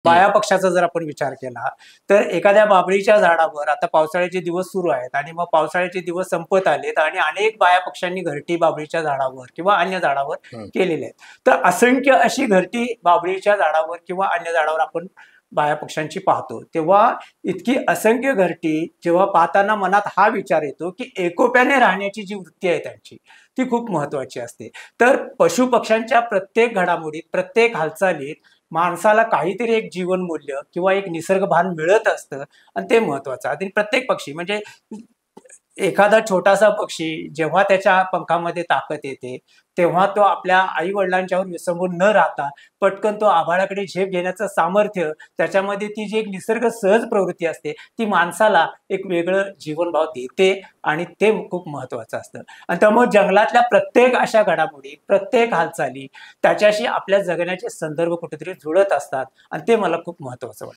हं. बाया पक्ष्याचा जर आपण विचार केला, तर एखाद्या बाभळीच्या झाडावर आता पावसाळ्याचे दिवस सुरू आहेत आणि मग पावसाळ्याचे दिवस संपत आलेत आणि अनेक बाया पक्ष्यांनी घरटी बाभळीच्या झाडावर किंवा अन्य झाडावर हं. केलेले आहेत. तर असंख्य अशी घरटी बाभळीच्या झाडावर किंवा अन्य झाडावर आपण बाया पक्ष्यांची पाहतो. तेव्हा इतकी असंख्य घरटी जेव्हा पाहताना मनात हा विचार येतो, की एकोप्याने राहण्याची जी वृत्ती आहे त्यांची, ती खूप महत्त्वाची असते. तर पशु-पक्ष्यांच्या प्रत्येक घडामोडीत, प्रत्येक हालचालीत माणसाला काहीतरी एक जीवनमूल्य किंवा एक निसर्गभान मिळत असतं आणि ते महत्वाचं. आणि प्रत्येक पक्षी म्हणजे एखादा छोटासा पक्षी जेव्हा त्याच्या पंखामध्ये ताकद येते, तेव्हा तो आपल्या आई-वडिलांच्यावर विसंबून न राहता पटकन तो आभाळाकडे झेप घेण्याचं सामर्थ्य, त्याच्यामध्ये ती जी एक निसर्ग सहज प्रवृत्ती असते, ती माणसाला एक वेगळं जीवनभाव देते आणि ते खूप महत्वाचं असतं. आणि त्यामुळे जंगलातल्या प्रत्येक अशा घडामोडी, प्रत्येक हालचाली त्याच्याशी आपल्या जगण्याचे संदर्भ कुठेतरी जुळत असतात आणि ते मला खूप महत्वाचं वाटतं.